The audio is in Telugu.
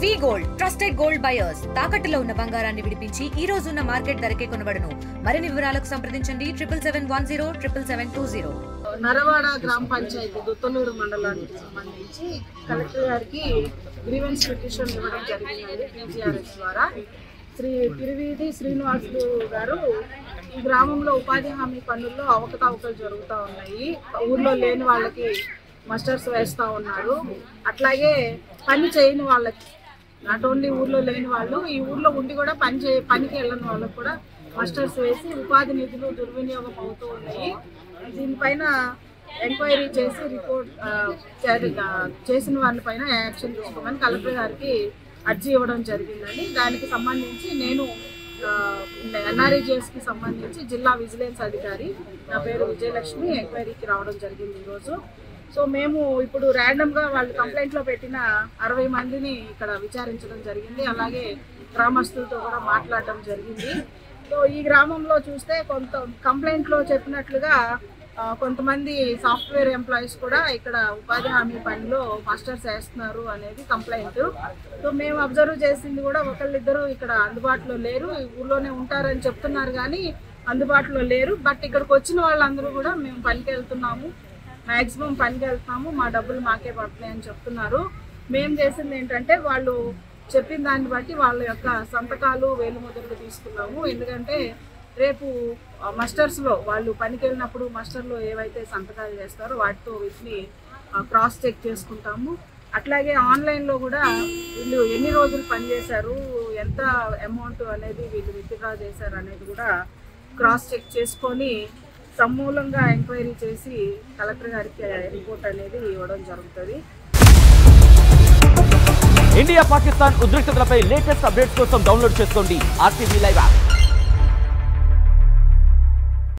వి గోల్డ్ ట్రస్టెడ్ గోల్డ్ బయర్స్ తాకట్టులో ఉన్న బంగారాన్ని విడిపించి ఈ రోజు ఉన్న మార్కెట్ ధరకే కొనబడును. మరిన్ని వివరాలకు సంప్రదించండి 77107720. నరవాడ గ్రామ పంచాయతీ దుత్తలూరు మండలానికి సంబంధించి కలెక్టర్ గారికి గ్రీవెన్స్ పిటిషన్ ఇవ్వడం జరిగింది పీజీఆర్ఎస్ ద్వారా. శ్రీ తిరువీధి శ్రీనివాసులు గారు ఈ గ్రామంలో ఉపాధి హామీ పనుల్లో అవకతవకలు జరుగుతూ ఉన్నాయి. ఊర్లో లేని వాళ్ళకి మస్టర్స్ వేస్తూ ఉన్నారు. అట్లాగే పని చేయని వాళ్ళకి, నాట్ ఓన్లీ ఊర్లో లేని వాళ్ళు, ఈ ఊర్లో ఉండి కూడా పనికి వెళ్ళని వాళ్ళకి కూడా మస్టర్స్ వేసి ఉపాధి నిధులు దుర్వినియోగం అవుతూ ఉన్నాయి. దీనిపైన ఎంక్వైరీ చేసి రిపోర్ట్ చేసిన వారిపైన యాక్షన్ తీసుకోమని కలెక్టర్ గారికి అర్జీ ఇవ్వడం జరిగిందండి. దానికి సంబంధించి నేను ఎన్ఆర్ఈజీఎస్కి సంబంధించి జిల్లా విజిలెన్స్ అధికారి, నా పేరు విజయలక్ష్మి, ఎంక్వైరీకి రావడం జరిగింది ఈరోజు. సో మేము ఇప్పుడు ర్యాండమ్గా వాళ్ళు కంప్లైంట్లో పెట్టిన 60 మందిని ఇక్కడ విచారించడం జరిగింది. అలాగే గ్రామస్తులతో కూడా మాట్లాడడం జరిగింది. సో ఈ గ్రామంలో చూస్తే కొంత కంప్లైంట్లో చెప్పినట్లుగా కొంతమంది సాఫ్ట్వేర్ ఎంప్లాయీస్ కూడా ఇక్కడ ఉపాధి హామీ పనిలో మాస్టర్స్ వేస్తున్నారు అనేది కంప్లైంట్. సో మేము అబ్జర్వ్ చేసింది కూడా ఒకళ్ళిద్దరు ఇక్కడ అందుబాటులో లేరు, ఊళ్ళోనే ఉంటారని చెప్తున్నారు కానీ అందుబాటులో లేరు. బట్ ఇక్కడికి వచ్చిన వాళ్ళందరూ కూడా మేము పనికి వెళ్తున్నాము, మ్యాక్సిమం పనికి వెళ్తున్నాము, మా డబ్బులు మాకే పడుతున్నాయి అని చెప్తున్నారు. మేము చేసింది ఏంటంటే వాళ్ళు చెప్పిన దాన్ని బట్టి వాళ్ళ యొక్క సంతకాలు వేలుముద్రలు తీసుకున్నాము. ఎందుకంటే రేపు మస్టర్స్లో వాళ్ళు పనికి వెళ్ళినప్పుడు మస్టర్లో ఏవైతే సంతకాలు చేస్తారో వాటితో వీటిని క్రాస్ చెక్ చేసుకుంటాము. అట్లాగే ఆన్లైన్లో కూడా వీళ్ళు ఎన్ని రోజులు పనిచేశారు, ఎంత అమౌంట్ అనేది వీళ్ళు విత్డ్రా చేశారు అనేది కూడా క్రాస్ చెక్ చేసుకొని సమూలంగా ఎంక్వైరీ చేసి కలెక్టర్ గారికి రిపోర్ట్ అనేది ఇవ్వడం జరుగుతుంది. ఇండియా పాకిస్తాన్ ఉద్రిక్తతలపై లేటెస్ట్ అప్డేట్స్ కోసం డౌన్లోడ్ చేసుకోండి RTV లైవ్ యాప్.